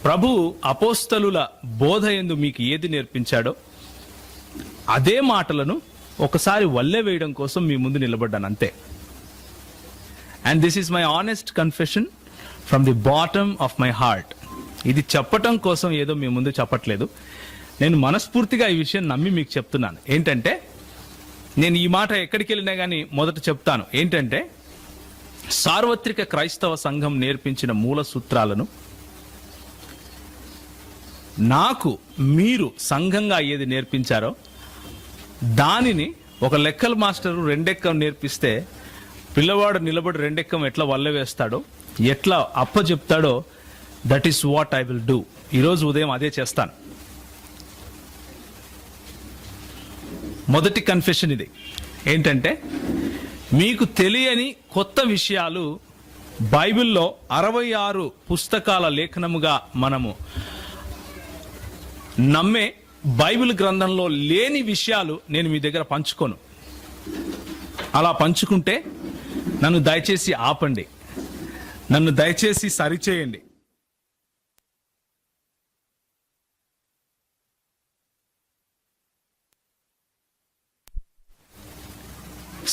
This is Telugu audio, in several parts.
ప్రభు అపోస్తలుల బోధ యందు మీకు ఏది నేర్పించాడో అదే మాటలను ఒకసారి వల్లె వేయడం కోసం మీ ముందు నిలబడ్డాను అంతే. And this is my honest confession from the bottom of my heart. ఇది చెప్పటం కోసం ఏదో మీ ముందు చెప్పట్లేదు, నేను మనస్ఫూర్తిగా ఈ విషయం నమ్మి మీకు చెప్తున్నాను. ఏంటంటే, నేను ఈ మాట ఎక్కడికి వెళ్ళినా కానీ మొదట చెప్తాను ఏంటంటే, సార్వత్రిక క్రైస్తవ సంఘం నేర్పించిన మూల సూత్రాలను నాకు మీరు సంఘంగా ఏది నేర్పించారో దానిని ఒక లెక్కల మాస్టరు రెండెక్కం నేర్పిస్తే పిల్లవాడు నిలబడి రెండెక్కం ఎట్లా వల్ల వేస్తాడో, ఎట్లా అప్ప చెప్తాడో, that is what I will do. ఈరోజు ఉదయం అదే చేస్తాను. మొదటి కన్ఫెషన్ ఇది ఏంటంటే, మీకు తెలియని కొత్త విషయాలు బైబిల్లో 66 పుస్తకాల లేఖనముగా మనము నమ్మే బైబిల్ గ్రంథంలో లేని విషయాలు నేను మీ దగ్గర పంచుకోను. అలా పంచుకుంటే నన్ను దయచేసి ఆపండి, నన్ను దయచేసి సరిచేయండి.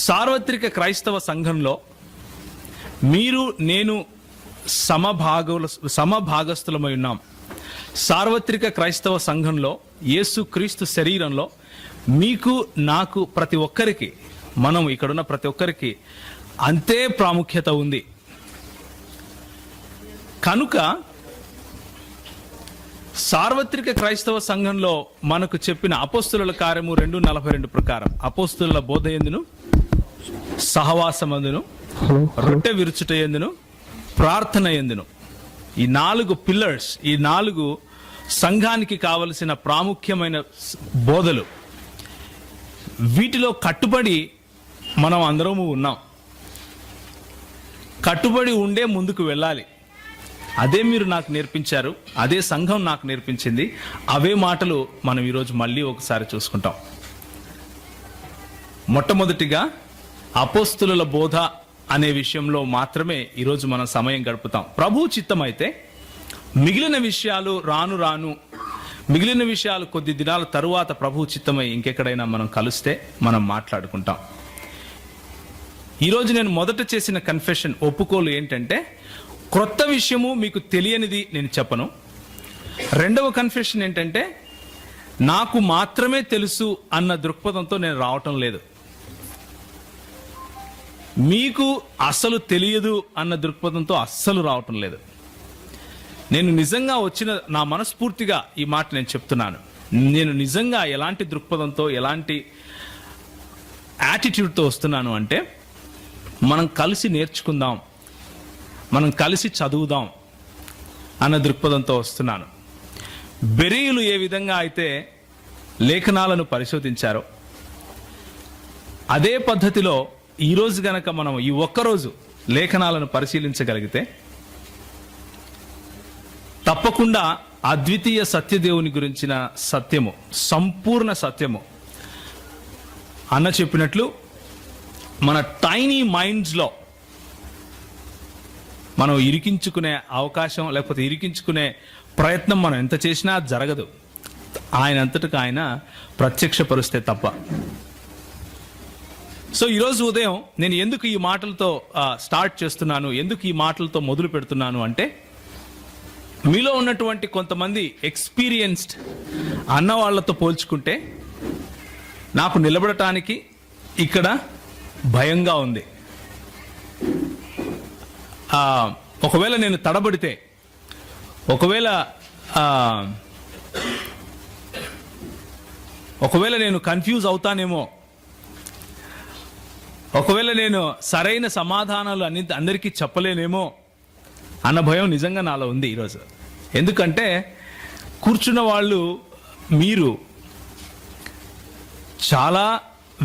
సార్వత్రిక క్రైస్తవ సంఘంలో మీరు నేను సమభాగస్థులమై ఉన్నాం. సార్వత్రిక క్రైస్తవ సంఘంలో యేసు క్రీస్తు శరీరంలో మీకు నాకు ప్రతి ఒక్కరికి, మనం ఇక్కడున్న ప్రతి ఒక్కరికి అంతే ప్రాముఖ్యత ఉంది. కనుక సార్వత్రిక క్రైస్తవ సంఘంలో మనకు చెప్పిన అపోస్తుల కార్యము 2:42 ప్రకారం అపోస్తుల బోధ యందును, సహవాసమందును, రొట్టె విరుచుట యందును, ప్రార్థన యందును, ఈ 4 పిల్లర్స్, ఈ 4 సంఘానికి కావలసిన ప్రాముఖ్యమైన బోధలు, వీటిలో కట్టుబడి మనం అందరము ఉన్నాం. కట్టుబడి ఉండే ముందుకు వెళ్ళాలి. అదే మీరు నాకు నేర్పించారు, అదే సంఘం నాకు నేర్పించింది. అవే మాటలు మనం ఈరోజు మళ్ళీ ఒకసారి చూసుకుంటాం. మొట్టమొదటిగా అపోస్తుల బోధ అనే విషయంలో మాత్రమే ఈరోజు మనం సమయం గడుపుతాం. ప్రభు చిత్తం అయితే మిగిలిన విషయాలు రాను మిగిలిన విషయాలు కొద్ది దినాల తరువాత ప్రభు చిత్తమై ఇంకెక్కడైనా మనం కలిస్తే మనం మాట్లాడుకుంటాం. ఈరోజు నేను మొదట చేసిన కన్ఫెషన్, ఒప్పుకోలు ఏంటంటే, క్రొత్త విషయము మీకు తెలియనిది నేను చెప్పను. రెండవ కన్ఫెషన్ ఏంటంటే, నాకు మాత్రమే తెలుసు అన్న దృక్పథంతో నేను రావటం లేదు. మీకు అస్సలు తెలియదు అన్న దృక్పథంతో అస్సలు రావటం లేదు. నేను నిజంగా నా మనస్ఫూర్తిగా ఈ మాట నేను చెప్తున్నాను. నేను నిజంగా ఎలాంటి దృక్పథంతో, ఎలాంటి యాటిట్యూడ్తో వస్తున్నాను అంటే, మనం కలిసి నేర్చుకుందాం, మనం కలిసి చదువుదాం అన్న దృక్పథంతో వస్తున్నాను. బెరీయులు ఏ విధంగా అయితే లేఖనాలను పరిశోధించారో అదే పద్ధతిలో ఈరోజు గనక మనం ఈ ఒక్కరోజు లేఖనాలను పరిశీలించగలిగితే తప్పకుండా అద్వితీయ సత్యదేవుని గురించిన సత్యము, సంపూర్ణ సత్యము అన్న చెప్పినట్లు మన టైనీ మైండ్స్లో మనం ఇరికించుకునే అవకాశం, లేకపోతే ఇరికించుకునే ప్రయత్నం మనం ఎంత చేసినా జరగదు. ఆయన అంతటికి ఆయన ప్రత్యక్షపరుస్తే తప్ప. సో ఈరోజు ఉదయం నేను ఎందుకు ఈ మాటలతో స్టార్ట్ చేస్తున్నాను, ఎందుకు ఈ మాటలతో మొదలు పెడుతున్నాను అంటే, మీలో ఉన్నటువంటి కొంతమంది ఎక్స్పీరియన్స్డ్ అన్న వాళ్ళతో పోల్చుకుంటే నాకు నిలబడటానికి ఇక్కడ భయంగా ఉంది. ఒకవేళ నేను తడబడితే, ఒకవేళ నేను కన్ఫ్యూజ్ అవుతానేమో, ఒకవేళ నేను సరైన సమాధానాలు అందరికీ చెప్పలేనేమో అన్న భయం నిజంగా నాలో ఉంది ఈరోజు. ఎందుకంటే కూర్చున్న వాళ్ళు మీరు చాలా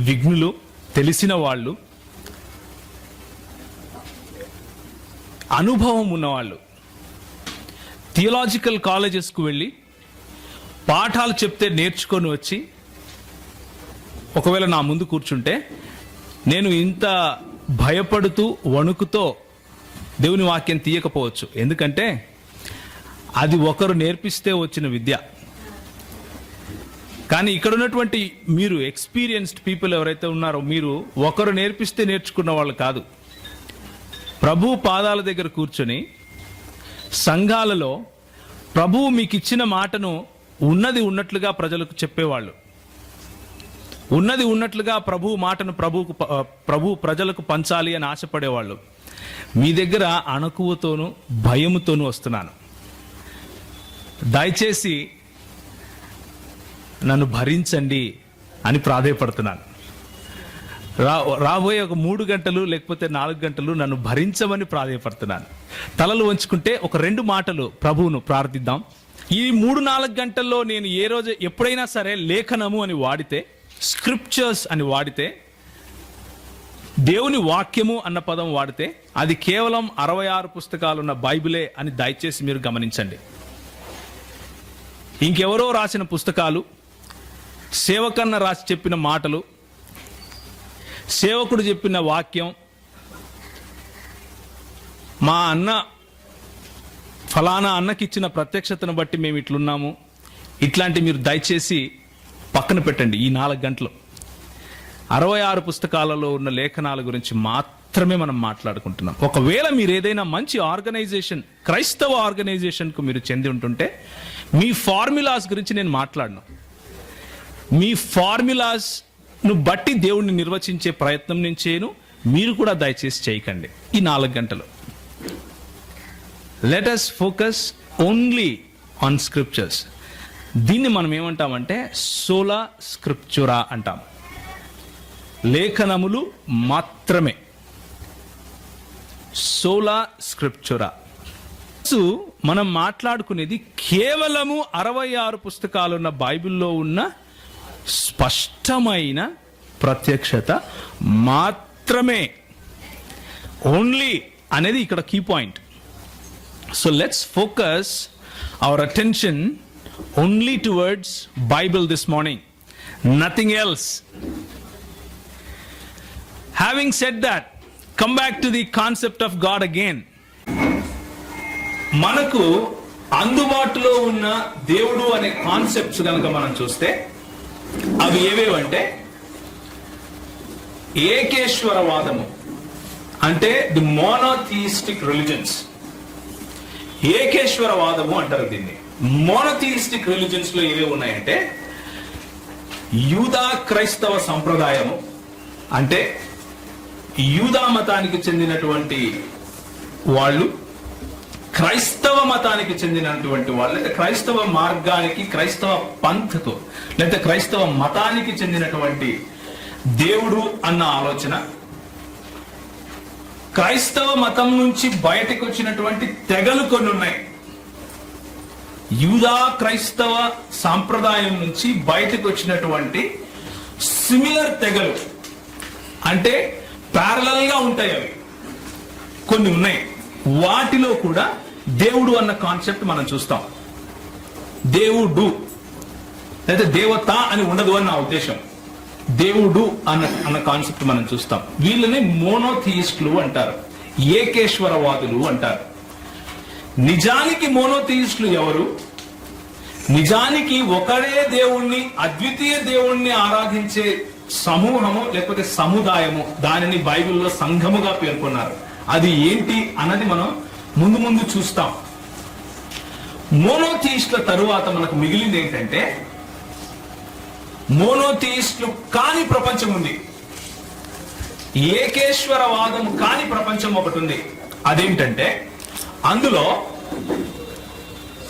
విఘ్నులు, తెలిసిన వాళ్ళు, అనుభవం ఉన్నవాళ్ళు, థియలాజికల్ కాలేజెస్కు వెళ్ళి పాఠాలు చెప్తే నేర్చుకొని వచ్చి ఒకవేళ నా ముందు కూర్చుంటే నేను ఇంత భయపడుతూ వణుకుతో దేవుని వాక్యం తీయకపోవచ్చు. ఎందుకంటే అది ఒకరు నేర్పిస్తే వచ్చిన విద్య. కానీ ఇక్కడ ఉన్నటువంటి మీరు ఎక్స్పీరియన్స్డ్ పీపుల్ ఎవరైతే ఉన్నారో, మీరు ఒకరు నేర్పిస్తే నేర్చుకున్న వాళ్ళు కాదు. ప్రభు పాదాల దగ్గర కూర్చొని సంఘాలలో ప్రభువు మీకు ఇచ్చిన మాటను ఉన్నది ఉన్నట్లుగా ప్రజలకు చెప్పేవాళ్ళు, ఉన్నది ఉన్నట్లుగా ప్రభు మాటను ప్రభు ప్రజలకు పంచాలి అని ఆశపడేవాళ్ళు. మీ దగ్గర అణకువతోనూ భయముతోనూ వస్తున్నాను. దయచేసి నన్ను భరించండి అని ప్రాధేయపడుతున్నాను. రాబోయే ఒక 3 గంటలు లేకపోతే 4 గంటలు నన్ను భరించమని ప్రాధేయపడుతున్నాను. తలలు వంచుకుంటే ఒక 2 మాటలు ప్రభువును ప్రార్థిద్దాం. ఈ 3-4 గంటల్లో నేను ఏ రోజు ఎప్పుడైనా సరే లేఖనము అని వాడితే, స్క్రిప్చర్స్ అని వాడితే, దేవుని వాక్యము అన్న పదం వాడితే అది కేవలం 66 పుస్తకాలు ఉన్న బైబిలే అని దయచేసి మీరు గమనించండి. ఇంకెవరో రాసిన పుస్తకాలు, సేవకన్న రాసి చెప్పిన మాటలు, సేవకుడు చెప్పిన వాక్యం, మా అన్న ఫలానా అన్నకిచ్చిన ప్రత్యక్షతను బట్టి మేము ఇట్లున్నాము, ఇట్లాంటి మీరు దయచేసి పక్కన పెట్టండి. ఈ 4 గంటలు 66 పుస్తకాలలో ఉన్న లేఖనాల గురించి మాత్రమే మనం మాట్లాడుకుంటున్నాం. ఒకవేళ మీరు ఏదైనా మంచి ఆర్గనైజేషన్, క్రైస్తవ ఆర్గనైజేషన్కు మీరు చెంది ఉంటుంటే మీ ఫార్ములాస్ గురించి నేను మాట్లాడను. మీ ఫార్ములాస్ ను బట్టి దేవుణ్ణి నిర్వచించే ప్రయత్నం నేను చేయను. మీరు కూడా దయచేసి చేయకండి. ఈ 4 గంటలు let us focus only on scriptures. దీన్ని మనం ఏమంటామంటే సోలా స్క్రిప్చురా అంటాం. లేఖనములు మాత్రమే, సోలా స్క్రిప్చురా. మనం మాట్లాడుకునేది కేవలము 66 పుస్తకాలున్న బైబిల్లో ఉన్న స్పష్టమైన ప్రత్యక్షత మాత్రమే. ఓన్లీ అనేది ఇక్కడ key point. So let's focus our attention only towards Bible this morning, nothing else. Having said that, come back to the concept of God again. మనకు అందుబాటులో ఉన్న దేవుడు అనే కాన్సెప్ట్స్ కనుక మనం చూస్తే అవి ఏవేవంటే, ఏకేశ్వరవాదము అంటే ది మోనోథియిస్టిక్ రిలిజన్స్. ఏకేశ్వరవాదము అంటారు దీన్ని. మోనోథియిస్టిక్ రిలిజన్స్ లో ఏవే ఉన్నాయంటే, యూదా క్రైస్తవ సంప్రదాయము అంటే యూదా మతానికి చెందినటువంటి వాళ్ళు, క్రైస్తవ మతానికి చెందినటువంటి వాళ్ళు, లేదా క్రైస్తవ మార్గానికి, క్రైస్తవ పంథకు, లేదా క్రైస్తవ మతానికి చెందినటువంటి దేవుడు అన్న ఆలోచన, క్రైస్తవ మతం నుంచి బయటకు వచ్చినటువంటి తెగలు కొన్ని ఉన్నాయి. యూదా క్రైస్తవ సాంప్రదాయం నుంచి బయటకు వచ్చినటువంటి సిమిలర్ తెగలు, అంటే ప్యారలల్ గా ఉంటాయి, అవి కొన్ని ఉన్నాయి. వాటిలో కూడా దేవుడు అన్న కాన్సెప్ట్ మనం చూస్తాం. దేవుడు లేదా దేవత అని ఉండదు అని నా ఉద్దేశం. దేవుడు అన్న కాన్సెప్ట్ మనం చూస్తాం. వీళ్ళని మోనోథియిస్టులు అంటారు, ఏకేశ్వరవాదులు అంటారు. నిజానికి మోనోథియిస్టులు ఎవరు? నిజానికి ఒకడే దేవుణ్ణి, అద్వితీయ దేవుణ్ణి ఆరాధించే సమూహము లేకపోతే సముదాయము, దానిని బైబిల్లో సంఘముగా పేర్కొన్నారు. అది ఏంటి అన్నది మనం ముందు ముందు చూస్తాం. మోనోథియిస్టుల తరువాత మనకు మిగిలింది ఏంటంటే, మోనోథియిస్టులు కాని ప్రపంచం ఉంది, ఏకేశ్వరవాదం కాని ప్రపంచం ఒకటి ఉంది. అదేంటంటే అందులో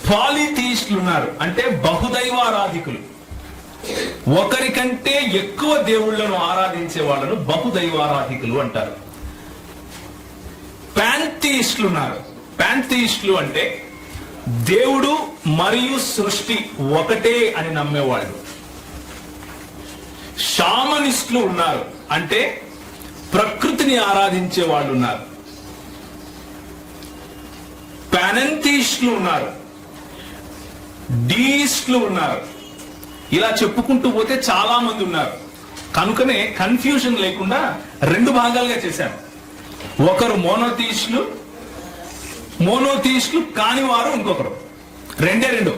పాలిథియిస్టులు ఉన్నారు, అంటే బహుదైవారాధికులు. ఒకరికంటే ఎక్కువ దేవుళ్లను ఆరాధించే వాళ్ళను బహుదైవారాధికులు అంటారు. పాంథియిస్టులు ఉన్నారు. పాంథియిస్టులు అంటే దేవుడు మరియు సృష్టి ఒకటే అని నమ్మేవాళ్ళు. షామనిస్టులు ఉన్నారు, అంటే ప్రకృతిని ఆరాధించే వాళ్ళు ఉన్నారు. పానెంథియిస్టులు ఉన్నారు, డీయిస్టులు ఉన్నారు. ఇలా చెప్పుకుంటూ పోతే చాలా మంది ఉన్నారు. కనుకనే కన్ఫ్యూజన్ లేకుండా 2 భాగాలుగా చేశాను. ఒకరు మోనోథియిస్టులు, మోనోథియిస్టులు కాని వారు ఇంకొకరు. రెండు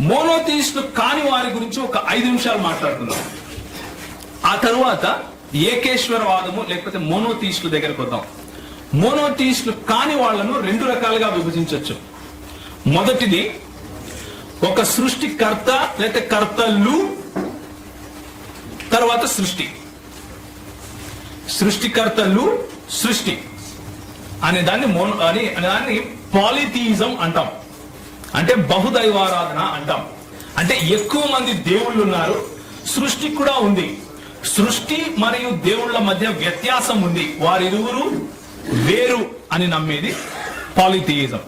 మోనోథీయిస్టులు కాని వారి గురించి ఒక 5 నిమిషాలు మాట్లాడుకుందాం. ఆ తరువాత ఏకేశ్వరవాదము లేకపోతే మోనోథీయిస్టుల దగ్గరకు వద్దాం. మోనోథీయిస్టులు కాని వాళ్లను 2 రకాలుగా విభజించవచ్చు. మొదటిది ఒక సృష్టికర్త లేకపోతే కర్తలు, తర్వాత సృష్టికర్తలు సృష్టి అనే దాన్ని పాలిథియిజం అంటాం. అంటే బహుదైవారాధన అంటాం. అంటే ఎక్కువ మంది దేవుళ్ళు ఉన్నారు, సృష్టి కూడా ఉంది. సృష్టి మరియు దేవుళ్ళ మధ్య వ్యత్యాసం ఉంది, వారిరువురు వేరు అని నమ్మేది పాలిథియిజం,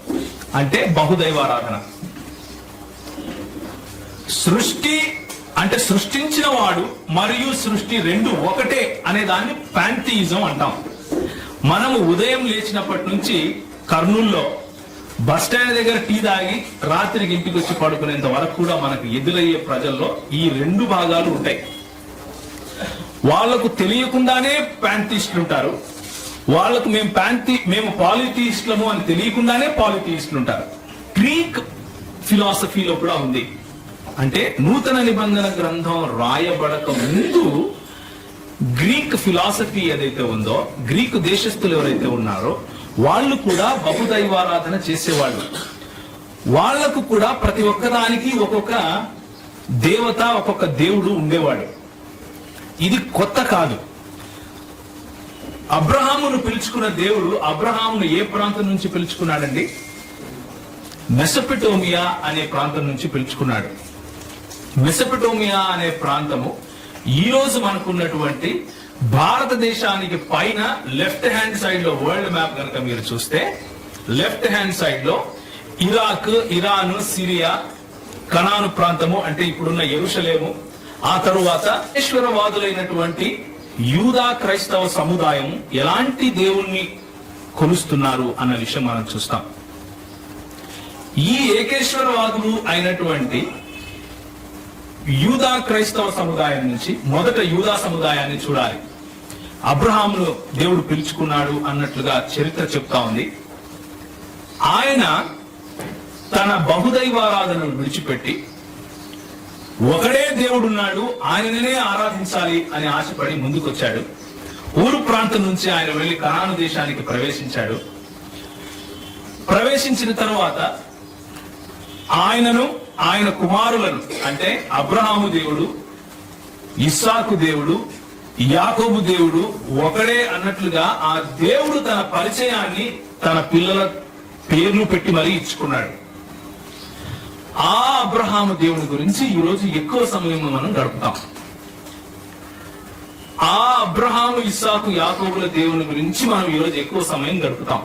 అంటే బహుదైవారాధన. సృష్టి అంటే సృష్టించిన వాడు మరియు సృష్టి 2 ఒకటే అనే దాన్ని పాంథియిజం అంటాం. మనము ఉదయం లేచినప్పటి నుంచి కర్నూల్లో బస్ స్టాండ్ దగ్గర టీ తాగి రాత్రికి ఇంటికి వచ్చి పడుకునేంత వరకు కూడా మనకు ఎదురయ్యే ప్రజల్లో ఈ 2 భాగాలు ఉంటాయి. వాళ్లకు తెలియకుండానే పాంథియిస్టులు ఉంటారు, వాళ్లకు మేము పాలిథియిస్టులము అని తెలియకుండానే పాలిథియిస్టులు ఉంటారు. గ్రీక్ ఫిలాసఫీలో కూడా ఉంది. అంటే నూతన నిబంధన గ్రంథం రాయబడక ముందు గ్రీక్ ఫిలాసఫీ ఏదైతే ఉందో, గ్రీకు దేశస్థులు ఎవరైతే ఉన్నారో వాళ్ళు కూడా బహుదైవారాధన చేసేవాళ్ళు. వాళ్లకు కూడా ప్రతి ఒక్కదానికి ఒక్కొక్క దేవత, ఒక్కొక్క దేవుడు ఉండేవాడు. ఇది కొత్త కాదు. అబ్రహామును పిలుచుకున్న దేవుడు అబ్రహామును ఏ ప్రాంతం నుంచి పిలుచుకున్నాడండి? మెసొపొటేమియా అనే ప్రాంతం నుంచి పిలుచుకున్నాడు. మెసొపొటేమియా అనే ప్రాంతము ఈ రోజు మనకున్నటువంటి భారతదేశానికి పైన లెఫ్ట్ హ్యాండ్ సైడ్ లో వరల్డ్ మ్యాప్ కనుక మీరు చూస్తే లెఫ్ట్ హ్యాండ్ సైడ్ లో ఇరాక్, ఇరాన్, సిరియా, కనాను ప్రాంతము అంటే ఇప్పుడున్న యెరూషలేము, ఆ తరువాత ఈశ్వరవాదులైనటువంటి యూదా క్రైస్తవ సముదాయం ఎలాంటి దేవుణ్ణి కొలుస్తున్నారు అన్న విషయం మనం చూస్తాం. ఈ ఏకేశ్వరవాదులు అయినటువంటి యూదా క్రైస్తవ సముదాయం నుంచి మొదట యూదా సముదాయాన్ని చూడాలి. అబ్రహామును దేవుడు పిలుచుకున్నాడు అన్నట్లుగా చరిత్ర చెప్తా ఉంది. ఆయన తన బహుదైవారాధనను విడిచిపెట్టి ఒకడే దేవుడున్నాడు, ఆయననే ఆరాధించాలి అని ఆశపడి ముందుకొచ్చాడు. ఊరు ప్రాంతం నుంచి ఆయన వెళ్లి కనాను దేశానికి ప్రవేశించాడు. ప్రవేశించిన తరువాత ఆయనను, ఆయన కుమారులను అంటే అబ్రహాము దేవుడు, ఇస్సాకు దేవుడు, యాకోబు దేవుడు ఒకడే అన్నట్లుగా ఆ దేవుడు తన పరిచయాన్ని తన పిల్లల పేర్లు పెట్టి మరీ ఇచ్చుకున్నాడు. ఆ అబ్రహాము దేవుని గురించి ఈరోజు ఎక్కువ సమయం మనం గడుపుతాం. ఆ అబ్రహాము, ఇస్సాకు, యాకోబుల దేవుని గురించి మనం ఈరోజు ఎక్కువ సమయం గడుపుతాం.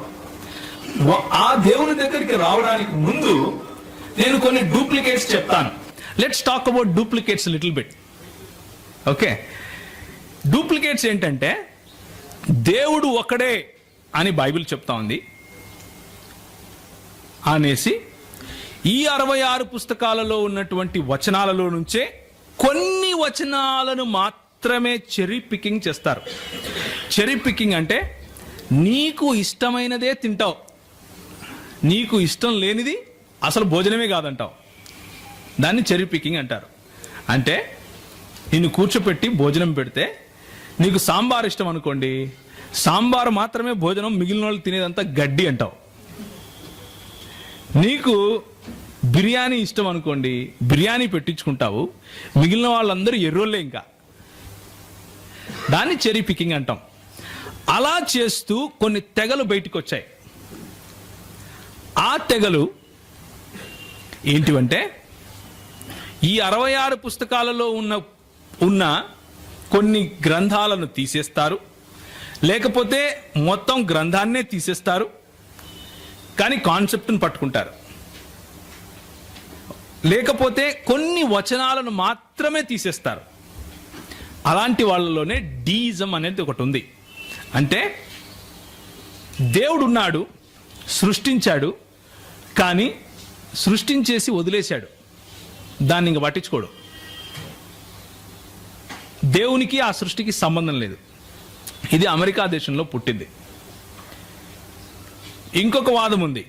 ఆ దేవుని దగ్గరికి రావడానికి ముందు నేను కొన్ని డూప్లికేట్స్ చెప్తాను. Let's talk about duplicates little bit. Okay, duplicates ఏంటంటే దేవుడు ఒకడే అని బైబిల్ చెప్తా ఉంది అనేసి ఈ 66 పుస్తకాలలో ఉన్నటువంటి వచనాలలో నుంచే కొన్ని వచనాలను మాత్రమే చెరీ పికింగ్ చేస్తారు. చెరీ పికింగ్ అంటే నీకు ఇష్టమైనదే తింటావు, నీకు ఇష్టం లేనిది అసలు భోజనమే కాదంటావు. దాన్ని చెరీ పికింగ్ అంటారు. అంటే నిన్ను కూర్చోపెట్టి భోజనం పెడితే నీకు సాంబార్ ఇష్టం అనుకోండి, సాంబార్ మాత్రమే భోజనం, మిగిలిన వాళ్ళు తినేదంతా గడ్డి అంటావు. నీకు బిర్యానీ ఇష్టం అనుకోండి, బిర్యానీ పెట్టించుకుంటావు, మిగిలిన వాళ్ళందరూ ఎర్రోళ్ళే. ఇంకా దాన్ని చెరీ పికింగ్ అంటాం. అలా చేస్తూ కొన్ని తెగలు బయటికి వచ్చాయి. ఆ తెగలు ఏంటివంటే ఈ 66 పుస్తకాలలో ఉన్న కొన్ని గ్రంథాలను తీసేస్తారు, లేకపోతే మొత్తం గ్రంథాన్నే తీసేస్తారు, కానీ కాన్సెప్ట్ను పట్టుకుంటారు. లేకపోతే కొన్ని వచనాలను మాత్రమే తీసేస్తారు. అలాంటి వాళ్ళలోనే డీయిజం అనేది ఒకటి ఉంది. అంటే దేవుడు ఉన్నాడు, సృష్టించాడు, కానీ సృష్టించేసి వదిలేశాడు, దాన్ని ఇంక పట్టించుకోడు. దేవునికి ఆ సృష్టికి సంబంధం లేదు. ఇది అమెరికా దేశంలో పుట్టింది. ఇంకొక వాదం ఉంది,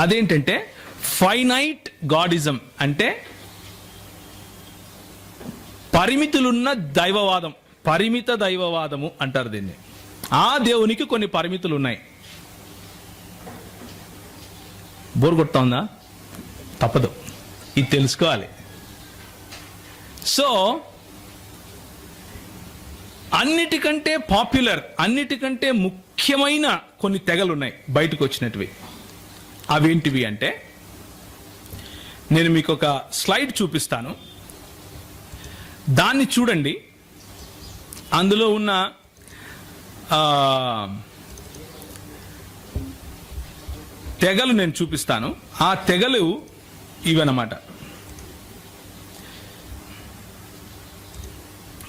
అదేంటంటే ఫైనైట్ గాడిజం అంటే పరిమితులున్న దైవవాదం, పరిమిత దైవవాదము అంటారు దీన్ని. ఆ దేవునికి కొన్ని పరిమితులు ఉన్నాయి. బోర్ కొడతా ఉందా? తప్పదు, ఇది తెలుసుకోవాలి. సో అన్నిటికంటే పాపులర్, అన్నిటికంటే ముఖ్యమైన కొన్ని తెగలు ఉన్నాయి బయటకు వచ్చినటివి. అవేంటివి అంటే, నేను మీకు ఒక స్లైడ్ చూపిస్తాను, దాన్ని చూడండి. అందులో ఉన్న తెగలు నేను చూపిస్తాను. ఆ తెగలు ఇవన్నమాట.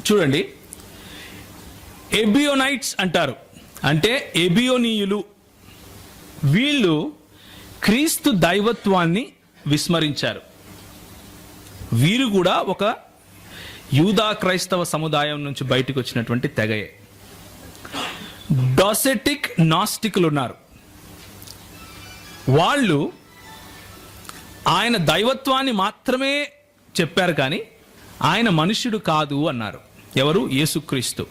చూడండి, ఎబియోనైట్స్ అంటారు, అంటే ఎబియోనీయులు. వీళ్ళు క్రీస్తు దైవత్వాన్ని విస్మరించారు. వీరు కూడా ఒక యూదా క్రైస్తవ సముదాయం నుంచి బయటకు వచ్చినటువంటి తెగయే. డోసెటిక్ నాస్టికులు ఉన్నారు. వాళ్ళు ఆయన దైవత్వాన్ని మాత్రమే చెప్పారు, కానీ ఆయన మనుష్యుడు కాదు అన్నారు. ఎవరు? యేసుక్రీస్తు.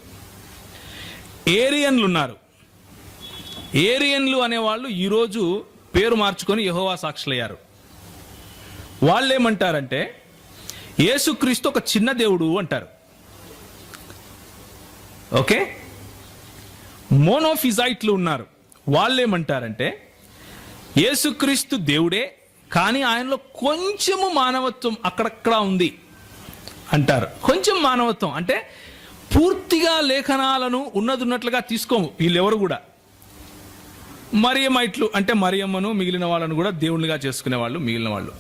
ఏరియన్లు ఉన్నారు. ఏరియన్లు అనేవాళ్ళు ఈరోజు పేరు మార్చుకొని యెహోవా సాక్షులయ్యారు. వాళ్ళు ఏమంటారంటే యేసుక్రీస్తు ఒక చిన్న దేవుడు అంటారు. ఓకే. మోనోఫిజైట్లు ఉన్నారు. వాళ్ళు ఏమంటారంటే యేసుక్రీస్తు దేవుడే, కానీ ఆయనలో కొంచెము మానవత్వం అక్కడక్కడ ఉంది అంటారు. కొంచెం మానవత్వం అంటే పూర్తిగా లేఖనాలను ఉన్నట్లుగా తీసుకోము వీళ్ళెవరు కూడా. మరియమైట్లు అంటే మరియమ్మను మిగిలిన వాళ్ళను కూడా దేవుళ్ళుగా చేసుకునే వాళ్ళు మిగిలిన వాళ్ళు.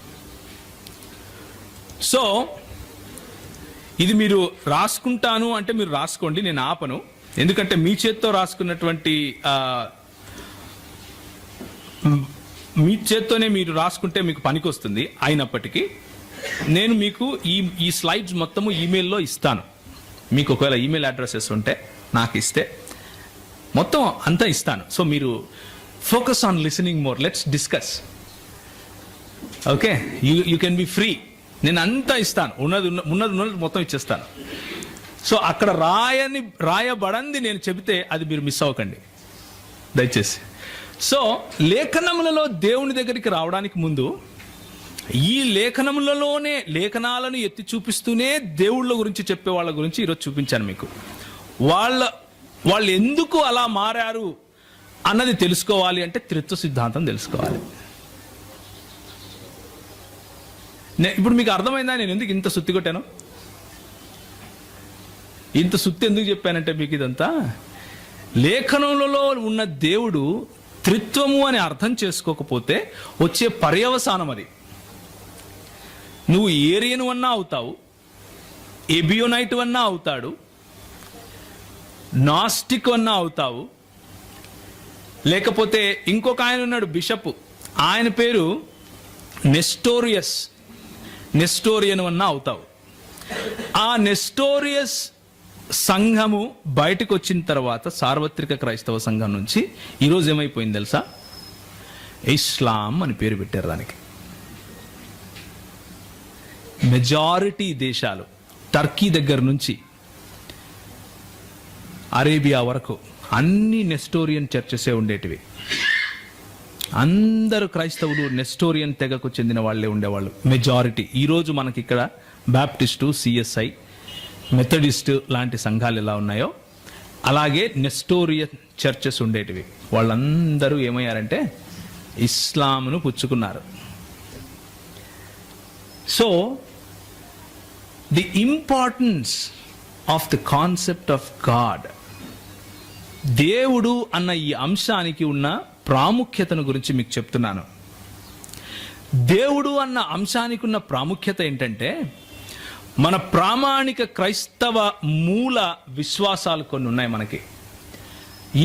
సో ఇది మీరు రాసుకుంటాను అంటే మీరు రాసుకోండి, నేను ఆపను. ఎందుకంటే మీ చేత్తో రాసుకున్నటువంటి మీ చేత్తోనే మీరు రాసుకుంటే మీకు పనికి వస్తుంది. అయినప్పటికీ నేను మీకు ఈ స్లైడ్స్ మొత్తము ఈమెయిల్లో ఇస్తాను. మీకు ఒకవేళ ఈమెయిల్ అడ్రసెస్ ఉంటే నాకు ఇస్తే మొత్తం అంతా ఇస్తాను. సో మీరు focus on listening more, let's discuss. Okay, you can be free. నేను అంతా ఇస్తాను, ఉన్నది మొత్తం ఇచ్చేస్తాను. సో అక్కడ రాయబడంది నేను చెబితే అది మీరు మిస్ అవ్వకండి దయచేసి. సో లేఖనములలో దేవుని దగ్గరికి రావడానికి ముందు ఈ లేఖనములలోనే లేఖనాలను ఎత్తి చూపిస్తూనే దేవుళ్ళ గురించి చెప్పే వాళ్ళ గురించి ఈరోజు చూపించాను మీకు. వాళ్ళు ఎందుకు అలా మారారు అన్నది తెలుసుకోవాలి అంటే త్రిత్వ సిద్ధాంతం తెలుసుకోవాలి. ఇప్పుడు మీకు అర్థమైందా నేను ఎందుకు ఇంత సుత్తి కొట్టాను? ఇంత సుత్తి ఎందుకు చెప్పానంటే మీకు ఇదంతా లేఖనములలో ఉన్న దేవుడు త్రిత్వము అని అర్థం చేసుకోకపోతే వచ్చే పర్యవసానం అది. నువ్వు ఏరియన్ అన్నా అవుతావు, ఎబియోనైట్ అన్నా అవుతాడు, నాస్టిక్ అన్నా అవుతావు, లేకపోతే ఇంకొక ఆయన ఉన్నాడు బిషప్, ఆయన పేరు నెస్టోరియన్ అన్నా అవుతావు. ఆ నెస్టోరియస్ సంఘము బయటకు వచ్చిన తర్వాత సార్వత్రిక క్రైస్తవ సంఘం నుంచి ఈరోజు ఏమైపోయింది తెలుసా? ఇస్లాం అని పేరు పెట్టారు దానికి. మెజారిటీ దేశాలు టర్కీ దగ్గర నుంచి అరేబియా వరకు అన్ని నెస్టోరియన్ చర్చెసే ఉండేటివి. అందరు క్రైస్తవులు నెస్టోరియన్ తెగకు చెందిన వాళ్ళే ఉండేవాళ్ళు మెజారిటీ. ఈరోజు మనకి ఇక్కడ బాప్టిస్టు, సిఎస్ఐ, మెథడిస్ట్ లాంటి సంఘాలు ఎలా ఉన్నాయో అలాగే నెస్టోరియన్ చర్చెస్ ఉండేటివి. వాళ్ళందరూ ఏమయ్యారంటే ఇస్లాంను పుచ్చుకున్నారు. So the importance of the concept of God, దేవుడు అన్న ఈ అంశానికి ఉన్న ప్రాముఖ్యతను గురించి మీకు చెప్తున్నాను. దేవుడు అన్న అంశానికి ఉన్న ప్రాముఖ్యత ఏంటంటే మన ప్రామాణిక క్రైస్తవ మూల విశ్వాసాలు కొన్ని ఉన్నాయి మనకి.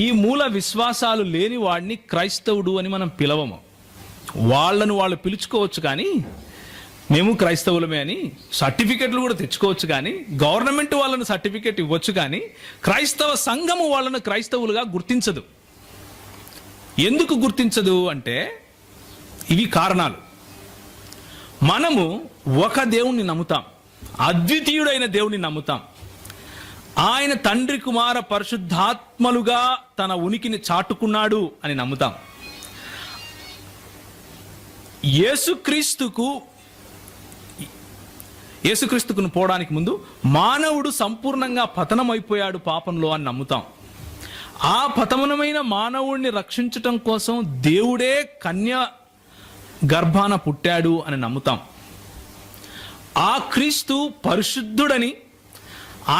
ఈ మూల విశ్వాసాలు లేని వాడిని క్రైస్తవుడు అని మనం పిలవము. వాళ్ళను వాళ్ళు పిలుచుకోవచ్చు, కానీ మేము క్రైస్తవులమే అని సర్టిఫికెట్లు కూడా తెచ్చుకోవచ్చు, కానీ గవర్నమెంట్ వాళ్ళను సర్టిఫికెట్ ఇవ్వచ్చు, కానీ క్రైస్తవ సంఘము వాళ్ళను క్రైస్తవులుగా గుర్తించదు. ఎందుకు గుర్తించదు అంటే ఇవి కారణాలు. మనము ఒక దేవుణ్ణి నమ్ముతాం, అద్వితీయుడైన దేవుణ్ణి నమ్ముతాం. ఆయన తండ్రి కుమార పరిశుద్ధాత్మలుగా తన ఉనికిని చాటుకున్నాడు అని నమ్ముతాం. యేసుక్రీస్తుకును పోవడానికి ముందు మానవుడు సంపూర్ణంగా పతనమైపోయాడు పాపంలో అని నమ్ముతాం. ఆ పతనమైన మానవుడిని రక్షించటం కోసం దేవుడే కన్య గర్భాన పుట్టాడు అని నమ్ముతాం. ఆ క్రీస్తు పరిశుద్ధుడని,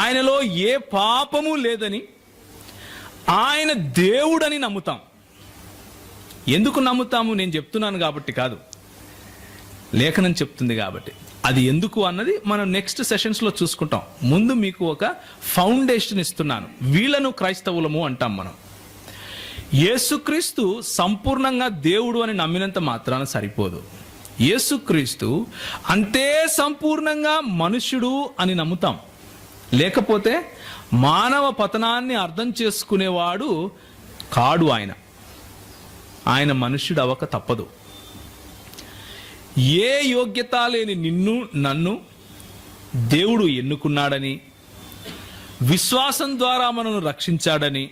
ఆయనలో ఏ పాపము లేదని, ఆయన దేవుడని నమ్ముతాం. ఎందుకు నమ్ముతాము? నేను చెప్తున్నాను కాబట్టి కాదు, లేఖనం చెప్తుంది కాబట్టి. అది ఎందుకు అన్నది మనం నెక్స్ట్ సెషన్స్లో చూసుకుంటాం. ముందు మీకు ఒక ఫౌండేషన్ ఇస్తున్నాను. వీళ్ళను క్రైస్తవులము అంటాం మనం. యేసుక్రీస్తు సంపూర్ణంగా దేవుడు అని నమ్మినంత మాత్రాన సరిపోదు. యేసుక్రీస్తు అంతే సంపూర్ణంగా మనుష్యుడు అని నమ్ముతాం. లేకపోతే మానవ పతనాన్ని అర్థం చేసుకునేవాడు కాడు. ఆయన మనుష్యుడు అవక తప్పదు. ఏ యోగ్యత లేని నిన్ను నన్ను దేవుడు ఎన్నుకున్నాడని, విశ్వాసం ద్వారా మనను రక్షించాడని,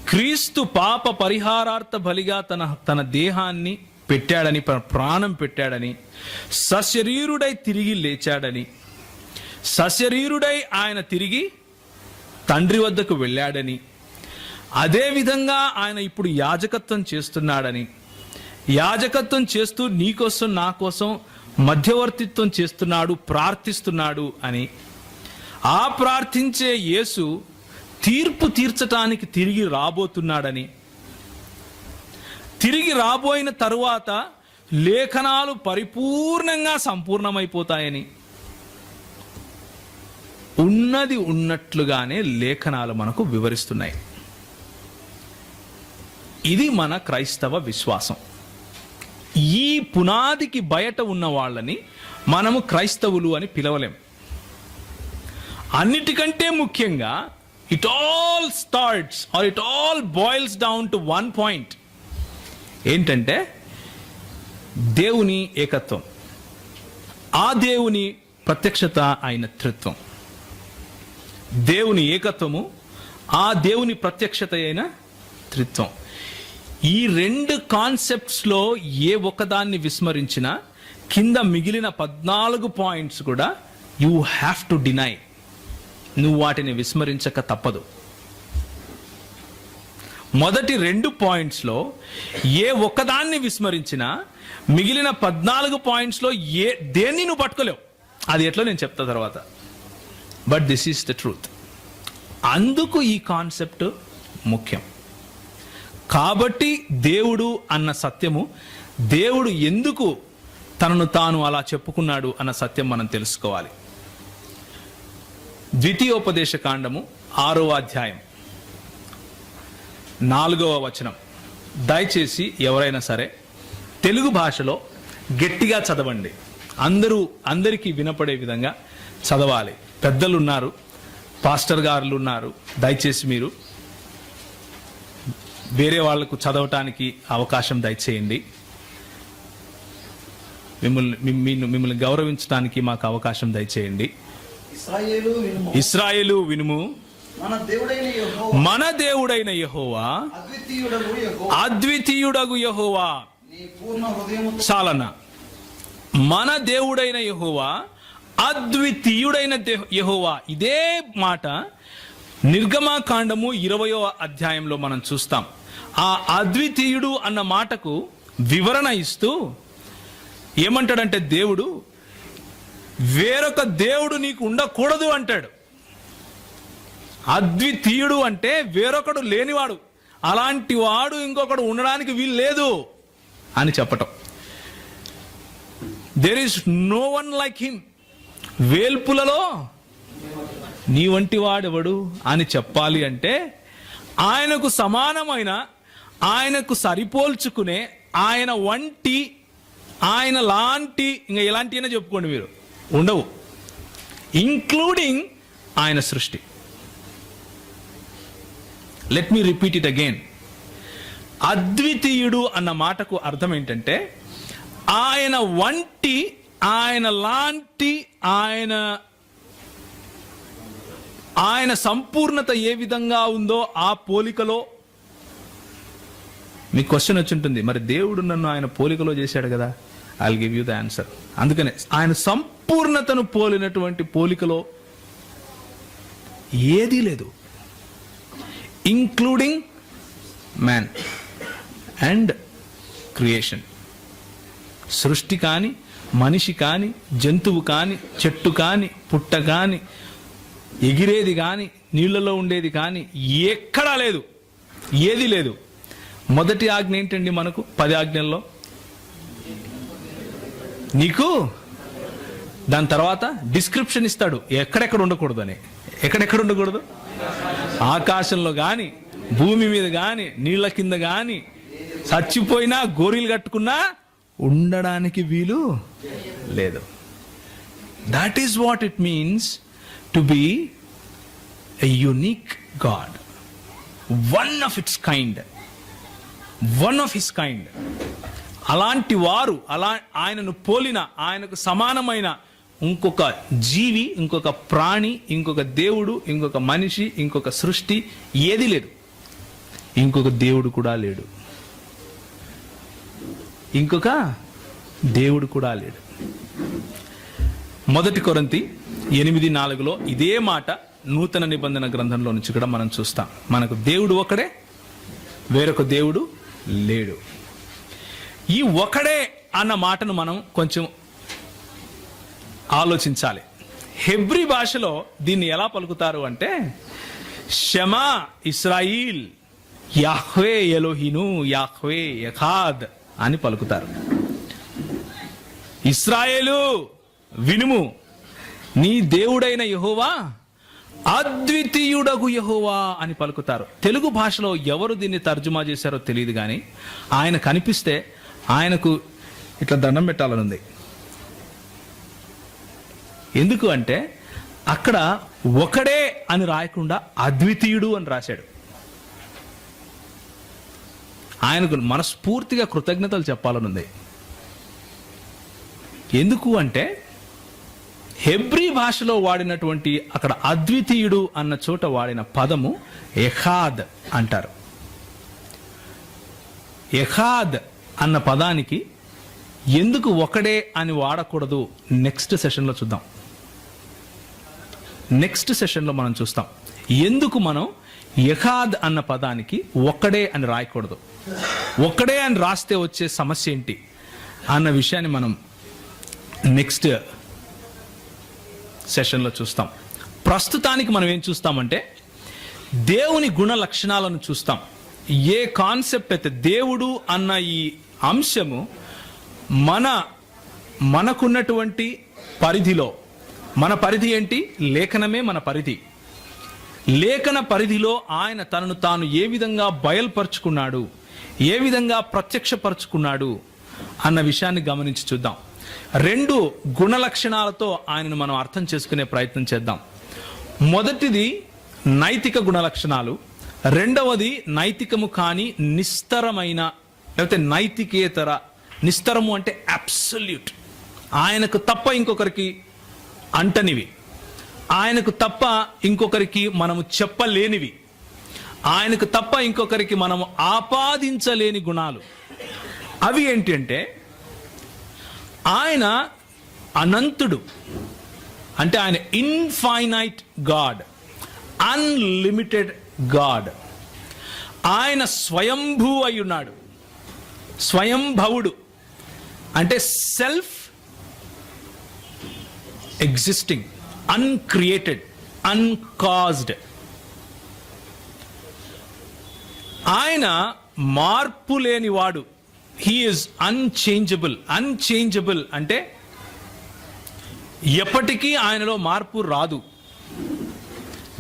క్రీస్తు పాప పరిహారార్థ బలిగా తన దేహాన్ని పెట్టాడని, ప్రాణం పెట్టాడని, సశరీరుడై తిరిగి లేచాడని, సశరీరుడై ఆయన తిరిగి తండ్రి వద్దకు వెళ్ళాడని, అదేవిధంగా ఆయన ఇప్పుడు యాజకత్వం చేస్తున్నాడని, యాజకత్వం చేస్తూ నీకోసం నా కోసం మధ్యవర్తిత్వం చేస్తున్నాడు, ప్రార్థిస్తున్నాడు అని, ఆ ప్రార్థించే యేసు తీర్పు తీర్చటానికి తిరిగి రాబోతున్నాడని, తిరిగి రాబోయిన తరువాత లేఖనాలు పరిపూర్ణంగా సంపూర్ణమైపోతాయని, ఉన్నది ఉన్నట్లుగానే లేఖనాలు మనకు వివరిస్తున్నాయి. ఇది మన క్రైస్తవ విశ్వాసం. ఈ పునాదికి బయట ఉన్న వాళ్ళని మనము క్రైస్తవులు అని పిలవలేం. అన్నిటికంటే ముఖ్యంగా it all starts or it all boils down to one point. ఏంటంటే దేవుని ఏకత్వం, ఆ దేవుని ప్రత్యక్షత, ఆయన త్రిత్వం. దేవుని ఏకత్వము, ఆ దేవుని ప్రత్యక్షత అయిన త్రిత్వం. ఈ రెండు కాన్సెప్ట్స్లో ఏ ఒక్కదాన్ని విస్మరించినా కింద మిగిలిన 14 పాయింట్స్ కూడా యూ హ్యావ్ టు డినై. నువ్వు వాటిని విస్మరించక తప్పదు. మొదటి 2 పాయింట్స్లో ఏ ఒక్కదాన్ని విస్మరించినా మిగిలిన 14 పాయింట్స్లో దేన్ని నువ్వు పట్టుకోలేవు. అది ఎట్లా నేను చెప్తా తర్వాత. But this is the truth. అందుకు ఈ కాన్సెప్ట్ ముఖ్యం. కాబట్టి దేవుడు అన్న సత్యము, దేవుడు ఎందుకు తనను తాను అలా చెప్పుకున్నాడు అన్న సత్యం మనం తెలుసుకోవాలి. ద్వితీయోపదేశ కాండము 6వ అధ్యాయం 4వ వచనం. దయచేసి ఎవరైనా సరే తెలుగు భాషలో గట్టిగా చదవండి. అందరికీ వినపడే విధంగా చదవాలి. పెద్దలు ఉన్నారు, పాస్టర్ గారులు ఉన్నారు. దయచేసి మీరు వేరే వాళ్లకు చదవటానికి అవకాశం దయచేయండి. మిమ్మల్ని గౌరవించడానికి మాకు అవకాశం దయచేయండి. ఇశ్రాయేలు వినుము, మన దేవుడైన యెహోవా అద్వితీయుడగు యెహోవా. చాలన్నా. మన దేవుడైన యెహోవా అద్వితీయుడైన యెహోవా. ఇదే మాట నిర్గమకాండము 20వ అధ్యాయంలో మనం చూస్తాం. ఆ అద్వితీయుడు అన్న మాటకు వివరణ ఇస్తూ ఏమంటాడంటే, దేవుడు వేరొక దేవుడు నీకు ఉండకూడదు అంటాడు. అద్వితీయుడు అంటే వేరొకడు లేనివాడు, అలాంటి వాడు ఇంకొకడు ఉండడానికి వీలు లేదు అని చెప్పటం. There is no one like him. వేల్పులలో నీ వంటి వాడెవడు అని చెప్పాలి అంటే ఆయనకు సమానమైన, ఆయనకు సరిపోల్చుకునే, ఆయన వంటి, ఆయన లాంటి, ఇంకా ఎలాంటి అయినా చెప్పుకోండి మీరు, ఉండవు. ఇంక్లూడింగ్ ఆయన సృష్టి. Let me repeat it again. అద్వితీయుడు అన్న మాటకు అర్థం ఏంటంటే ఆయన వంటి, ఆయన లాంటి, ఆయన సంపూర్ణత ఏ విధంగా ఉందో ఆ పోలికలో. మీకు క్వశ్చన్ వచ్చి ఉంటుంది, మరి దేవుడు నన్ను ఆయన పోలికలో చేశాడు కదా. I'll give you the answer. అందుకనే ఆయన సంపూర్ణతను పోలినటువంటి పోలికలో ఏదీ లేదు, ఇంక్లూడింగ్ మ్యాన్ అండ్ క్రియేషన్. సృష్టి కానీ, మనిషి కానీ, జంతువు కానీ, చెట్టు కానీ, పుట్ట కానీ, ఎగిరేది కానీ, నీళ్లలో ఉండేది కానీ ఎక్కడా లేదు, ఏది లేదు. మొదటి ఆజ్ఞ ఏంటండి మనకు 10 ఆజ్ఞల్లో? నీకు దాని తర్వాత డిస్క్రిప్షన్ ఇస్తాడు ఎక్కడెక్కడ ఉండకూడదు అని. ఎక్కడెక్కడ ఉండకూడదు? ఆకాశంలో కానీ, భూమి మీద కానీ, నీళ్ల కింద కానీ, చచ్చిపోయినా గోరీలు కట్టుకున్నా ఉండడానికి వీలు లేదు. That is what it means to be a unique God, one of it's kind, one of his kind. అలాంటి వారు, ఆయనను పోలిన, ఆయనకు సమానమైన ఇంకొక జీవి, ఇంకొక ప్రాణి, ఇంకొక దేవుడు, ఇంకొక మనిషి, ఇంకొక సృష్టి ఏది లేదు. ఇంకొక దేవుడు కూడా లేడు, ఇంకొక దేవుడు కూడా లేడు. 1 కొరింథీ 8:4 ఇదే మాట నూతన నిబంధన గ్రంథంలో నుంచి కూడా మనం చూస్తాం. మనకు దేవుడు ఒకడే, వేరొక దేవుడు లేడు. ఈ ఒకడే అన్న మాటను మనం కొంచెం ఆలోచించాలి. హెబ్రీ భాషలో దీన్ని ఎలా పలుకుతారు అంటే, షమా ఇస్రాయిల్ యాహ్వే ఎలోహిను యాహ్వే యెహాద్ అని పలుకుతారు. ఇశ్రాయేలు వినుము, నీ దేవుడైన యెహోవా అద్వితీయుడగు యెహోవా అని పలుకుతారు. తెలుగు భాషలో ఎవరు దీన్ని తర్జుమా చేశారో తెలియదు, కానీ ఆయన కనిపిస్తే ఆయనకు ఇట్లా దండం పెట్టాలనుంది. ఎందుకు అంటే అక్కడ ఒకడే అని రాయకుండా అద్వితీయుడు అని రాశాడు. ఆయనకు మనస్ఫూర్తిగా కృతజ్ఞతలు చెప్పాలనుంది. ఎందుకు అంటే హెబ్రీ భాషలో వాడినటువంటి అక్కడ అద్వితీయుడు అన్న చోట వాడిన పదము ఎహాద్ అంటారు. ఎహాద్ అన్న పదానికి ఎందుకు ఒకడే అని వాడకూడదు నెక్స్ట్ సెషన్లో చూద్దాం. నెక్స్ట్ సెషన్లో మనం చూస్తాం ఎందుకు మనం ఎహాద్ అన్న పదానికి ఒక్కడే అని రాయకూడదు. ఒక్కడే అని రాస్తే వచ్చే సమస్య ఏంటి అన్న విషయాన్ని మనం నెక్స్ట్ సెషన్లో చూస్తాం. ప్రస్తుతానికి మనం ఏం చూస్తామంటే దేవుని గుణ లక్షణాలను చూస్తాం. ఏ కాన్సెప్ట్ అయితే దేవుడు అన్న ఈ అంశము మనకున్నటువంటి పరిధిలో, మన పరిధి ఏంటి? లేఖనమే మన పరిధి. లేఖన పరిధిలో ఆయన తనను తాను ఏ విధంగా బయలుపరుచుకున్నాడు, ఏ విధంగా ప్రత్యక్షపరుచుకున్నాడు అన్న విషయాన్ని గమనించి చూద్దాం. 2 గుణ లక్షణాలతో ఆయనను మనం అర్థం చేసుకునే ప్రయత్నం చేద్దాం. మొదటిది నైతిక గుణ లక్షణాలు, రెండవది నైతికము కాని నిస్తరమైన, లేకపోతే నైతికేతర. నిస్తరము అంటే అబ్సల్యూట్, ఆయనకు తప్ప ఇంకొకరికి అంటనివి, ఆయనకు తప్ప ఇంకొకరికి మనము చెప్పలేనివి, ఆయనకు తప్ప ఇంకొకరికి మనము ఆపాదించలేని గుణాలు. అవి ఏంటి అంటే ఆయన అనంతుడు, అంటే ఆయన ఇన్ఫైనైట్ గాడ్, అన్లిమిటెడ్ గాడ్. ఆయన స్వయంభూ అయి ఉన్నాడు. స్వయంభవుడు అంటే సెల్ఫ్ ఎగ్జిస్టింగ్, అన్క్రియేటెడ్, అన్కాజ్డ్. ఆయన మార్పు లేనివాడు. He is unchangeable. అన్చేంజబుల్ అంటే ఎప్పటికీ ఆయనలో మార్పు రాదు.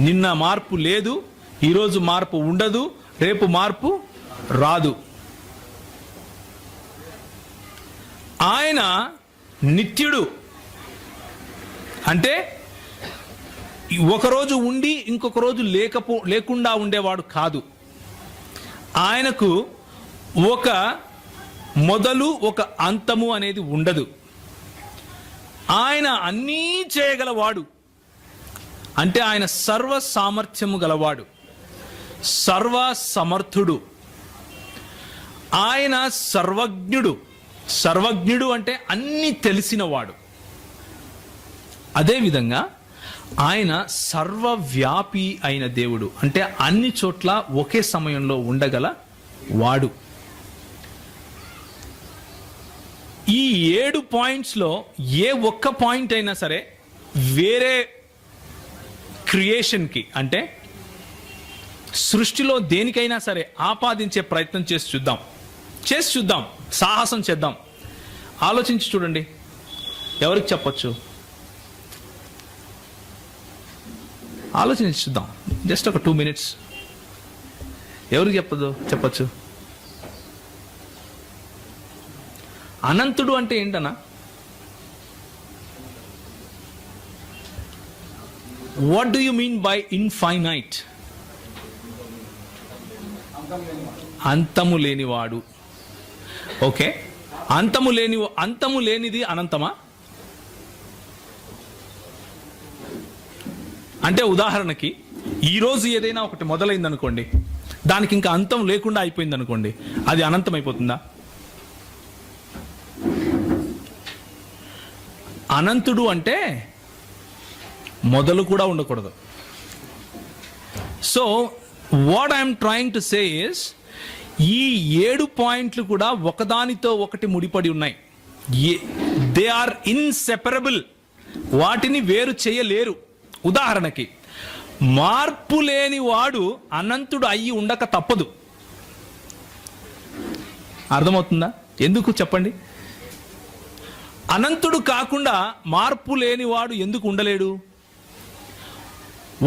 నిన్న మార్పు లేదు, ఈరోజు మార్పు ఉండదు, రేపు మార్పు రాదు. ఆయన నిత్యుడు, అంటే ఒకరోజు ఉండి ఇంకొక రోజు లేకుండా ఉండేవాడు కాదు. ఆయనకు ఒక మొదలు ఒక అంతము అనేది ఉండదు. ఆయన అన్నీ చేయగలవాడు, అంటే ఆయన సర్వ సామర్థ్యము గలవాడు, సర్వ సమర్థుడు, ఆయన సర్వజ్ఞుడు. సర్వజ్ఞుడు అంటే అన్ని తెలిసినవాడు. అదేవిధంగా ఆయన సర్వవ్యాపి అయిన దేవుడు, అంటే అన్ని చోట్ల ఒకే సమయంలో ఉండగల వాడు. ఈ 7 పాయింట్స్లో ఏ ఒక్క పాయింట్ అయినా సరే వేరే క్రియేషన్కి, అంటే సృష్టిలో దేనికైనా సరే ఆపాదించే ప్రయత్నం చేసి చూద్దాం, సాహసం చేద్దాం. ఆలోచించి చూడండి, ఎవరికి చెప్పొచ్చు? ఆలోచించి చూద్దాం, జస్ట్ ఒక 2 minutes. ఎవరికి చెప్పచ్చు? అనంతుడు అంటే ఏంటన్నా? What do you mean by infinite? అంతము లేనివాడు. ఓకే, అంతము లేనిది అనంతమా? అంటే ఉదాహరణకి ఈరోజు ఏదైనా ఒకటి మొదలైంది అనుకోండి, దానికి ఇంకా అంతం లేకుండా అయిపోయింది అనుకోండి, అది అనంతం అయిపోతుందా? అనంతుడు అంటే మొదలు కూడా ఉండకూడదు. So what I'm trying to say is, ఈ 7 పాయింట్లు కూడా ఒకదానితో ఒకటి ముడిపడి ఉన్నాయి. They are inseparable. వాటిని వేరు చేయలేరు. ఉదాహరణకి, మార్పు లేని వాడు అనంతుడు అయ్యి ఉండక తప్పదు. అర్థమవుతుందా? ఎందుకు చెప్పండి? అనంతుడు కాకుండా మార్పు లేనివాడు ఎందుకు ఉండలేడు?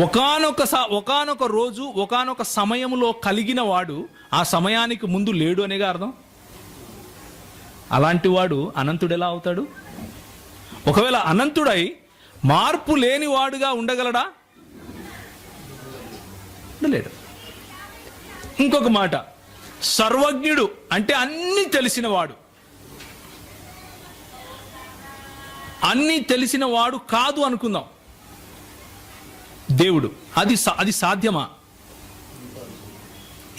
ఒకానొక రోజు ఒకానొక సమయంలో కలిగిన వాడు ఆ సమయానికి ముందు లేడు అనేగా అర్థం. అలాంటి వాడు అనంతుడు ఎలా అవుతాడు? ఒకవేళ అనంతుడై మార్పు లేనివాడుగా ఉండగలడా? ఉండలేడు. ఇంకొక మాట, సర్వజ్ఞుడు అంటే అన్నీ తెలిసినవాడు. అన్నీ తెలిసిన వాడు కాదు అనుకుందాం దేవుడు. అది సాధ్యమా?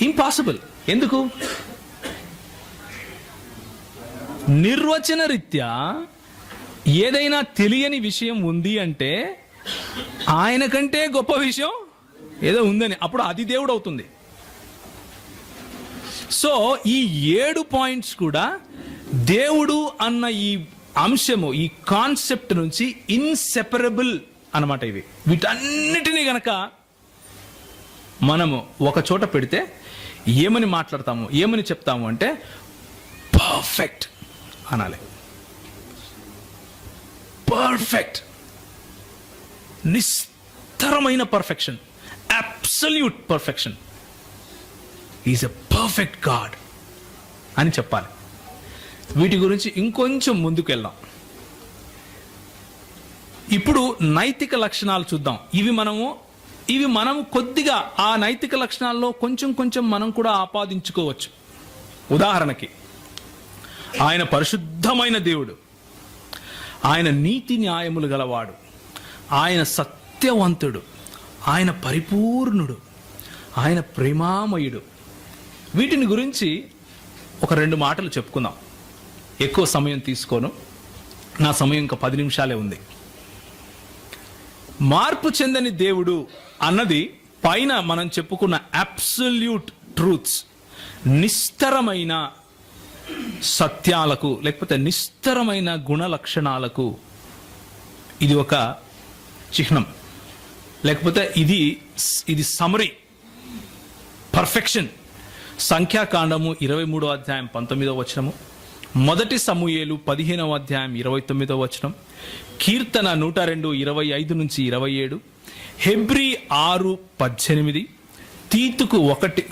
ఇంపాసిబుల్. ఎందుకు? నిర్వచన రీత్యా ఏదైనా తెలియని విషయం ఉంది అంటే ఆయన కంటే గొప్ప విషయం ఏదో ఉందని, అప్పుడు అది దేవుడు అవుతుంది. సో ఈ 7 పాయింట్స్ కూడా దేవుడు అన్న ఈ అంశము, ఈ కాన్సెప్ట్ నుంచి ఇన్సెపరబుల్ అన్నమాట. ఇవి వీటన్నిటినీ గనక మనము ఒక చోట పెడితే ఏమని మాట్లాడతాము, ఏమని చెప్తాము అంటే పర్ఫెక్ట్ అనాలి. పర్ఫెక్ట్, నిస్తరమైన perfection, absolute perfection. Is a perfect God అని చెప్పాలి. వీటి గురించి ఇంకొంచెం ముందుకు వెళ్దాం. ఇప్పుడు నైతిక లక్షణాలు చూద్దాం. ఇవి మనము కొద్దిగా ఆ నైతిక లక్షణాల్లో కొంచెం మనం కూడా ఆపాదించుకోవచ్చు. ఉదాహరణకి, ఆయన పరిశుద్ధమైన దేవుడు, ఆయన నీతి న్యాయములు గలవాడు, ఆయన సత్యవంతుడు, ఆయన పరిపూర్ణుడు, ఆయన ప్రేమామయుడు. వీటిని గురించి ఒక 2 మాటలు చెప్పుకుందాం. ఎక్కువ సమయం తీసుకోను, నా సమయం ఇంకా 10 నిమిషాలే ఉంది. మార్పు చెందని దేవుడు అన్నది పైన మనం చెప్పుకున్న అబ్సల్యూట్ ట్రూత్స్, నిస్తరమైన సత్యాలకు లేకపోతే నిస్తరమైన గుణ లక్షణాలకు ఇది ఒక చిహ్నం, లేకపోతే ఇది సమరీ, పర్ఫెక్షన్. సంఖ్యాకాండము 23వ అధ్యాయం 19వ వచనము, 1 సమూయేలు 15వ అధ్యాయం 29వ వచనం, కీర్తన 102 25 నుంచి 27, హెబ్రీ 6:18,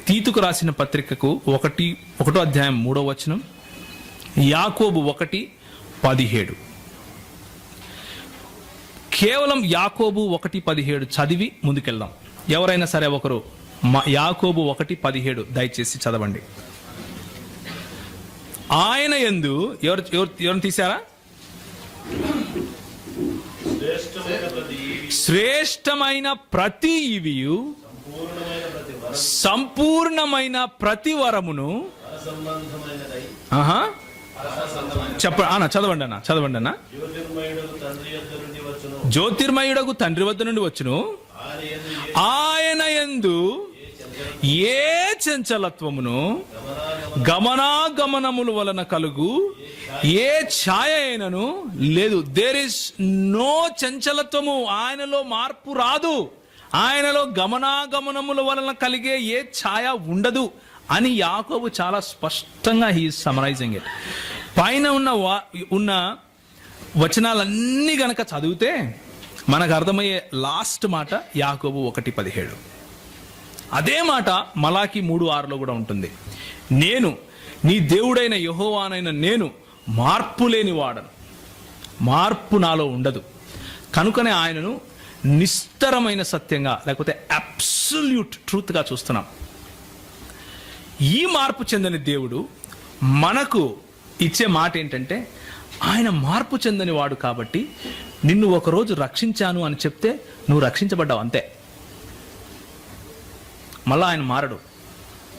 తీతుకు రాసిన పత్రికకు 1వ అధ్యాయం 3వ వచనం, యాకోబు 1:17. కేవలం యాకోబు 1:17 చదివి ముందుకెళ్దాం. ఎవరైనా సరే ఒకరు యాకోబు 1:17 దయచేసి చదవండి. ఆయన యందు ఎవరిని తీశారా? శ్రేష్టమైన ప్రతి ఈవియు సంపూర్ణమైన ప్రతి వరమును చదవండి అన్న. జ్యోతిర్మయుడగు తండ్రి వద్ద నుండి వచ్చును. ఆయన యందు ఏ చంచలత్వమును గమనాగమనముల వలన కలుగు ఏ ఛాయ అయినను లేదు. దేర్ ఇస్ నో చంచలత్వము, ఆయనలో మార్పు రాదు, ఆయనలో గమనాగమనముల వలన కలిగే ఏ ఛాయ ఉండదు అని యాకోబు చాలా స్పష్టంగా హీ ఈజ్ సమరైజింగ్ ఇట్. పైన ఉన్న వచనాలన్నీ గనక చదివితే మనకు అర్థమయ్యే లాస్ట్ మాట యాకోబు 1:17. అదే మాట మలాకి 3:6 కూడా ఉంటుంది. నేను నీ దేవుడైన యెహోవానైన నేను మార్పు లేని వాడను, మార్పు నాలో ఉండదు, కనుకనే ఆయనను నిస్తరమైన సత్యంగా లేకపోతే అబ్సల్యూట్ ట్రూత్గా చూస్తున్నాం. ఈ మార్పు చెందని దేవుడు మనకు ఇచ్చే మాట ఏంటంటే, ఆయన మార్పు చెందని వాడు కాబట్టి నిన్ను ఒకరోజు రక్షించాను అని చెప్తే నువ్వు రక్షించబడ్డావు అంతే. మళ్ళా ఆయన మారడు,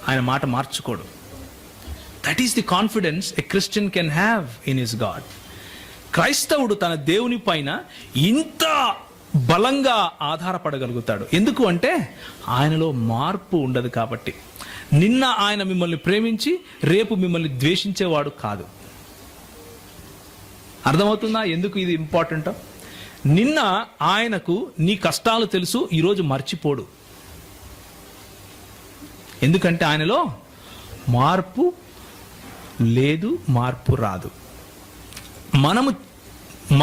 ఆయన మాట మార్చుకోడు. That is the confidence a Christian can have in his God. క్రైస్తవుడు తన దేవుని పైన ఇంత బలంగా ఆధారపడగలుగుతాడు. ఎందుకు అంటే ఆయనలో మార్పు ఉండదు కాబట్టి. నిన్న ఆయన మిమ్మల్ని ప్రేమించి రేపు మిమ్మల్ని ద్వేషించేవాడు కాదు. అర్థమవుతుందా ఎందుకు ఇది ఇంపార్టెంట్? నిన్న ఆయనకు నీ కష్టాలు తెలుసు, ఈరోజు మర్చిపోడు. ఎందుకంటే ఆయనలో మార్పు లేదు, మార్పు రాదు.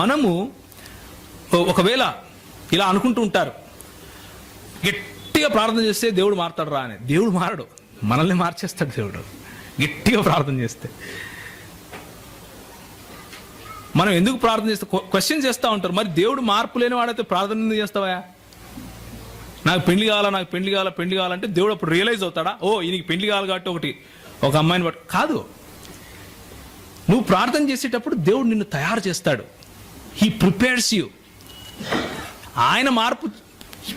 మనము ఒకవేళ ఇలా అనుకుంటూ ఉంటారు, గట్టిగా ప్రార్థన చేస్తే దేవుడు మారుతాడు రా అని. దేవుడు మారడు, మనల్ని మార్చేస్తాడు దేవుడు గట్టిగా ప్రార్థన చేస్తే. మనం ఎందుకు ప్రార్థన చేస్తాం? క్వశ్చన్ చేస్తూ ఉంటారు, మరి దేవుడు మార్పు లేని వాడైతే ప్రార్థన ఎందుకు చేస్తావా? నాకు పెళ్లి కావాలంటే దేవుడు అప్పుడు రియలైజ్ అవుతాడా, ఓ ఈయనకి పెళ్లి కావాలి కాబట్టి ఒక అమ్మాయిని బట్టి కాదు. నువ్వు ప్రార్థన చేసేటప్పుడు దేవుడు నిన్ను తయారు చేస్తాడు. He prepares you. ఆయన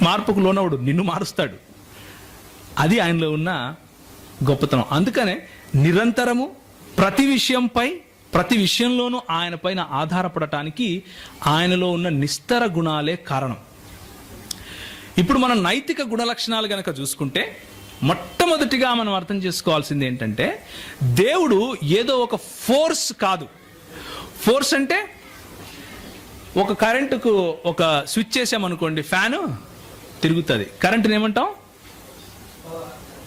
మార్పుకు లోనవుడు, నిన్ను మారుస్తాడు. అది ఆయనలో ఉన్న గొప్పతనం. అందుకనే నిరంతరము ప్రతి విషయంలోనూ ఆయన పైన ఆధారపడటానికి ఆయనలో ఉన్న నిస్తర గుణాలే కారణం. ఇప్పుడు మనం నైతిక గుణ లక్షణాలు గనక చూసుకుంటే, మొట్టమొదటిగా మనం అర్థం చేసుకోవాల్సింది ఏంటంటే, దేవుడు ఏదో ఒక ఫోర్స్ కాదు. ఫోర్స్ అంటే ఒక కరెంటుకు ఒక స్విచ్ చేసామనుకోండి, ఫ్యాను తిరుగుతుంది. కరెంటుని ఏమంటాం?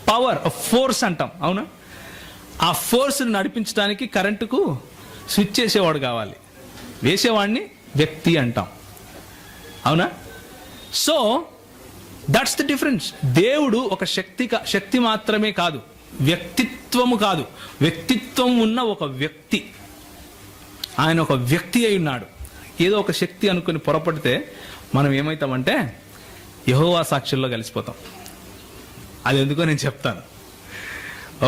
పవర్, ఫోర్స్ అంటాం, అవునా? ఆ ఫోర్స్ని నడిపించడానికి కరెంటుకు స్విచ్ చేసేవాడు కావాలి, వేసేవాడిని వ్యక్తి అంటాం, అవునా? So that's the difference. దేవుడు ఒక శక్తి మాత్రమే కాదు, వ్యక్తిత్వము కాదు. వ్యక్తిత్వం ఉన్న ఒక వ్యక్తి. ఆయన ఒక వ్యక్తి అయి ఉన్నాడు. ఏదో ఒక శక్తి అనుకుని పొరపడితే మనం ఏమవుతామంటే యెహోవా సాక్షుల్లో కలిసిపోతాం. అది ఎందుకో నేను చెప్తాను.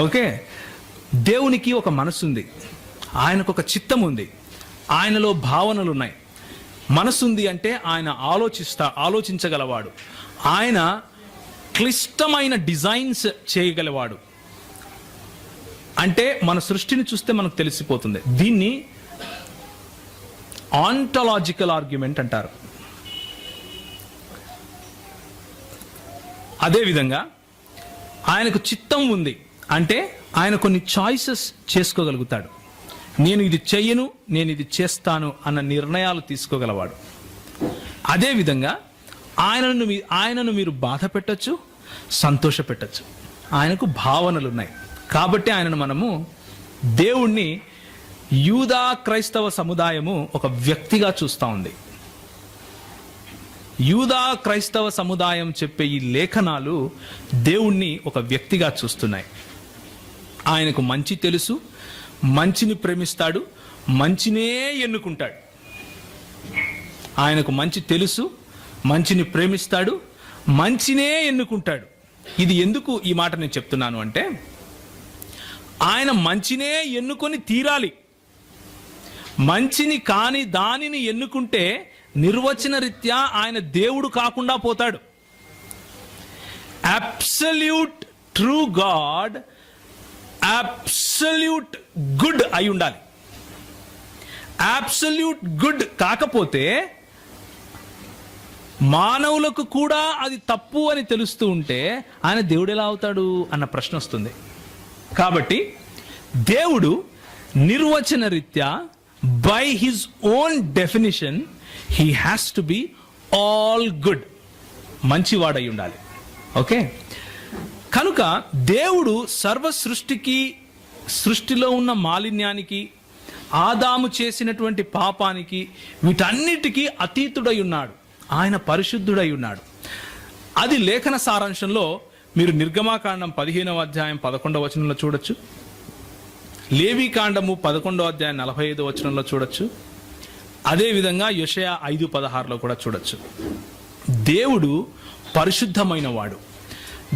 ఓకే, దేవునికి ఒక మనసు ఉంది, ఆయనకు ఒక చిత్తం ఉంది, ఆయనలో భావనలు ఉన్నాయి. మనసు ఉంది అంటే ఆయన ఆలోచించగలవాడు, ఆయన క్లిష్టమైన డిజైన్స్ చేయగలవాడు. అంటే మన సృష్టిని చూస్తే మనకు తెలిసిపోతుంది. దీన్ని ఆంటలాజికల్ ఆర్గ్యుమెంట్ అంటారు. అదేవిధంగా ఆయనకు చిత్తం ఉంది అంటే ఆయన కొన్ని చాయిసెస్ చేసుకోగలుగుతాడు. నేను ఇది చెయ్యను, నేను ఇది చేస్తాను అన్న నిర్ణయాలు తీసుకోగలవాడు. అదేవిధంగా ఆయనను మీరు బాధ పెట్టచ్చు, సంతోష పెట్టచ్చు. ఆయనకు భావనలు ఉన్నాయి కాబట్టి ఆయనను మనము, దేవుణ్ణి యూదా క్రైస్తవ సముదాయము ఒక వ్యక్తిగా చూస్తూ ఉంది. యూదా క్రైస్తవ సముదాయం చెప్పే ఈ లేఖనాలు దేవుణ్ణి ఒక వ్యక్తిగా చూస్తున్నాయి. ఆయనకు మంచి తెలుసు, మంచిని ప్రేమిస్తాడు, మంచినే ఎన్నుకుంటాడు. ఆయనకు మంచి తెలుసు, మంచిని ప్రేమిస్తాడు, మంచినే ఎన్నుకుంటాడు. ఇది ఎందుకు ఈ మాట నేను చెప్తున్నాను అంటే, ఆయన మంచినే ఎన్నుకొని తీరాలి. మంచిని కాని దానిని ఎన్నుకుంటే నిర్వచన రీత్యా ఆయన దేవుడు కాకుండా పోతాడు. Absolute true God absolute good అయి ఉండాలి. అబ్సల్యూట్ గుడ్ కాకపోతే మానవులకు కూడా అది తప్పు అని తెలుస్తూ ఉంటే ఆయన దేవుడు ఎలా అవుతాడు అన్న ప్రశ్న వస్తుంది. కాబట్టి దేవుడు నిర్వచన రీత్యా by his own definition he has to be all good, మంచివాడై ఉండాలి. ఓకే, కనుక దేవుడు సర్వ సృష్టికి, సృష్టిలో ఉన్న మాలిన్యానికి, ఆదాము చేసినటువంటి పాపానికి, వీటన్నిటికీ అతీతుడై ఉన్నాడు. ఆయన పరిశుద్ధుడై ఉన్నాడు. అది లేఖన సారాంశంలో మీరు నిర్గమాకాండం 15వ అధ్యాయం 11వ వచనంలో చూడొచ్చు. లేవీకాండము 11వ అధ్యాయం 45వ వచనంలో చూడొచ్చు. అదేవిధంగా యెషయా 5:16లో కూడా చూడొచ్చు. దేవుడు పరిశుద్ధమైన వాడు.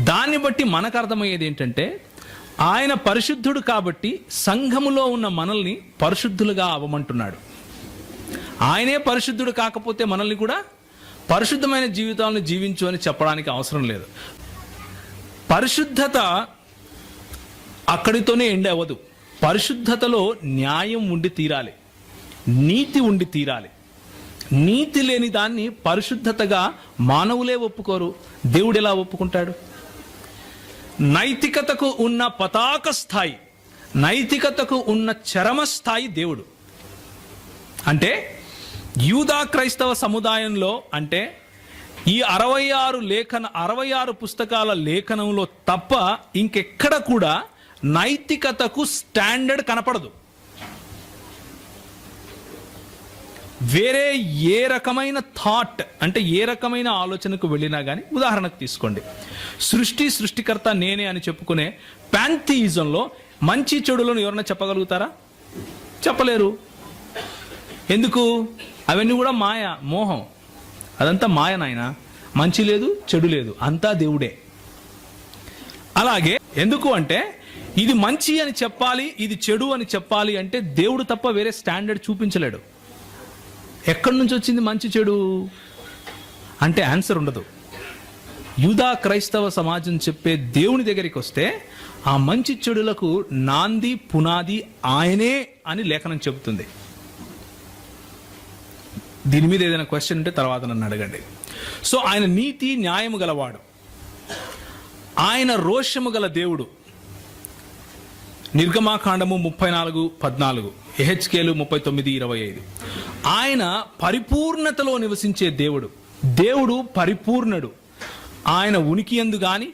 దాన్ని బట్టి మనకు అర్థమయ్యేది ఏంటంటే ఆయన పరిశుద్ధుడు కాబట్టి సంఘములో ఉన్న మనల్ని పరిశుద్ధులుగా అవ్వమంటున్నాడు. ఆయనే పరిశుద్ధుడు కాకపోతే మనల్ని కూడా పరిశుద్ధమైన జీవితాలను జీవించు అని చెప్పడానికి అవసరం లేదు. పరిశుద్ధత అక్కడితోనే ఎండ్ అవ్వదు. పరిశుద్ధతలో న్యాయం ఉండి తీరాలి, నీతి ఉండి తీరాలి. నీతి లేని దాన్ని పరిశుద్ధతగా మానవులే ఒప్పుకోరు. దేవుడు ఎలా ఒప్పుకుంటాడు? నైతికతకు ఉన్న పతాక స్థాయి, నైతికతకు ఉన్న చరమ స్థాయి దేవుడు. అంటే యూదా క్రైస్తవ సముదాయంలో, అంటే ఈ 66 పుస్తకాల లేఖనంలో తప్ప ఇంకెక్కడ కూడా నైతికతకు స్టాండర్డ్ కనపడదు. వేరే ఏ రకమైన థాట్, అంటే ఏ రకమైన ఆలోచనకు వెళ్ళినా కానీ, ఉదాహరణకు తీసుకోండి, సృష్టికర్త నేనే అని చెప్పుకునే ప్యాంథియిజంలో మంచి చెడులను ఎవరైనా చెప్పగలుగుతారా? చెప్పలేరు. ఎందుకు? అవన్నీ కూడా మాయ, మోహం. అదంతా మాయ నాయన. మంచి లేదు, చెడు లేదు, అంతా దేవుడే. అలాగే ఎందుకు అంటే ఇది మంచి అని చెప్పాలి, ఇది చెడు అని చెప్పాలి అంటే దేవుడు తప్ప వేరే స్టాండర్డ్ చూపించలేడు. ఎక్కడి నుంచి వచ్చింది మంచి చెడు అంటే ఆన్సర్ ఉండదు. యూదా క్రైస్తవ సమాజం చెప్పే దేవుని దగ్గరికి వస్తే ఆ మంచి చెడులకు నాంది పునాది ఆయనే అని లేఖనం చెబుతుంది. దీని మీద ఏదైనా క్వశ్చన్ ఉంటే తర్వాత నన్ను అడగండి. సో ఆయన నీతి న్యాయము గలవాడు, ఆయన రోషము గల దేవుడు. నిర్గమాకాండము 34:14, యెహెజ్కేలు 39:25. ఆయన పరిపూర్ణతలో నివసించే దేవుడు. దేవుడు పరిపూర్ణుడు. ఆయన ఉనికి యందు గాని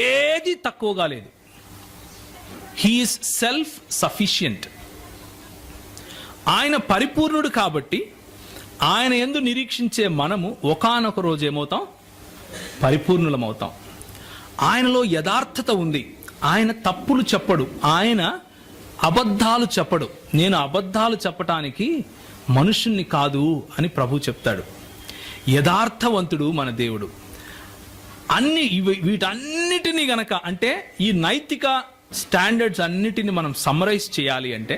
ఏది తక్కువగా లేదు. He is self sufficient. ఆయన పరిపూర్ణుడు కాబట్టి ఆయన యందు నిరీక్షించే మనము ఒకానొక రోజు ఏమవుతాం? పరిపూర్ణులమవుతాం. ఆయనలో యథార్థత ఉంది. ఆయన తప్పులు చెప్పడు, ఆయన అబద్ధాలు చెప్పడు. నేను అబద్ధాలు చెప్పటానికి మనుషుణ్ణి కాదు అని ప్రభు చెప్తాడు. యథార్థవంతుడు మన దేవుడు. వీటన్నిటినీ గనక, అంటే ఈ నైతిక స్టాండర్డ్స్ అన్నిటిని మనం సమ్మరైజ్ చేయాలి అంటే,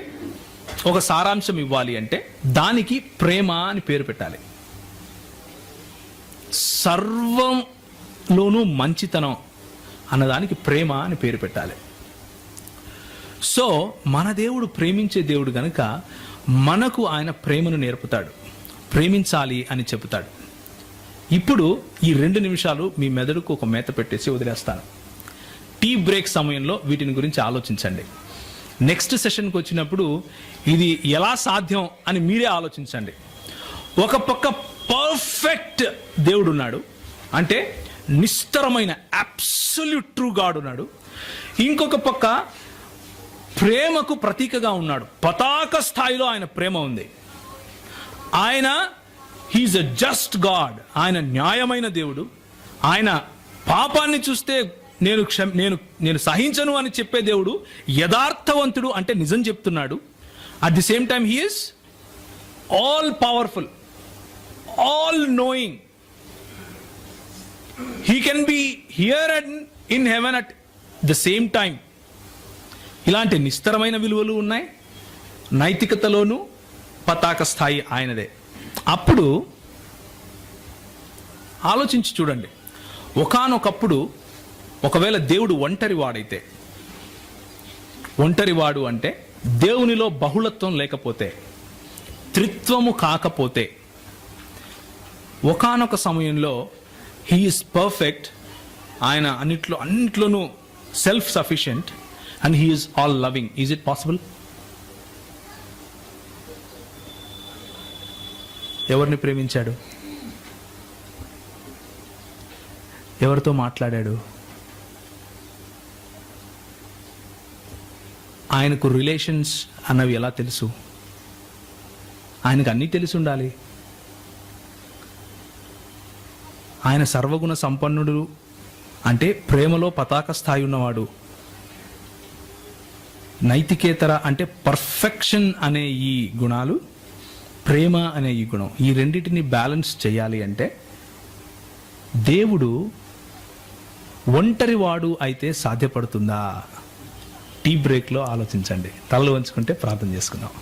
ఒక సారాంశం ఇవ్వాలి అంటే, దానికి ప్రేమ అని పేరు పెట్టాలి. సర్వంలోనూ మంచితనం అన్నదానికి ప్రేమ అని పేరు పెట్టాలి. సో మన దేవుడు ప్రేమించే దేవుడు గనుక మనకు ఆయన ప్రేమను నేర్పుతాడు, ప్రేమించాలి అని చెబుతాడు. ఇప్పుడు ఈ 2 నిమిషాలు మీ మెదడుకు ఒక మేత పెట్టేసి వదిలేస్తాను. టీ బ్రేక్ సమయంలో వీటిని గురించి ఆలోచించండి. నెక్స్ట్ సెషన్కి వచ్చినప్పుడు ఇది ఎలా సాధ్యం అని మీరే ఆలోచించండి. ఒక పక్క పర్ఫెక్ట్ దేవుడు ఉన్నాడు, అంటే నిస్తరమైన అబ్సల్యూట్ ట్రూ గాడ్ ఉన్నాడు. ఇంకొక పక్క ప్రేమకు ప్రతీకగా ఉన్నాడు. పతాక స్థాయిలో ఆయన ప్రేమ ఉంది. ఆయన హీఈస్ ఎ జస్ట్ గాడ్. ఆయన న్యాయమైన దేవుడు. ఆయన పాపాన్ని చూస్తే నేను సహించను అని చెప్పే దేవుడు. యథార్థవంతుడు, అంటే నిజం చెప్తున్నాడు. At the same time he is all powerful, all knowing. He can be here and in heaven at the same time. ఇలాంటి నిస్తరమైన విలువలు ఉన్నాయి. నైతికతలోనూ పతాక స్థాయి ఆయనదే. అప్పుడు ఆలోచించి చూడండి, ఒకానొకప్పుడు ఒకవేళ దేవుడు ఒంటరివాడైతే, ఒంటరివాడు అంటే దేవునిలో బహుళత్వం లేకపోతే, త్రిత్వము కాకపోతే, ఒకానొక సమయంలో హీ ఈస్ పర్ఫెక్ట్, ఆయన అన్నిట్లోనూ self sufficient and he is all loving. Is it possible? ఎవరిని ప్రేమించాడు? ఎవరితో మాట్లాడాడు? ఆయనకు రిలేషన్స్ అన్నవి ఎలా తెలుసు? ఆయనకు అన్నీ తెలిసి ఉండాలి. ఆయన సర్వగుణ సంపన్నుడు అంటే ప్రేమలో పతాక స్థాయి ఉన్నవాడు. నైతికేతర అంటే పర్ఫెక్షన్ అనే ఈ గుణాలు, ప్రేమ అనే ఈ గుణం, ఈ రెండింటిని బ్యాలెన్స్ చేయాలి అంటే దేవుడు ఒంటరివాడు అయితే సాధ్యపడుతుందా? టీ బ్రేక్లో ఆలోచించండి. తలలు వంచుకుంటే ప్రార్థన చేసుకుందాం.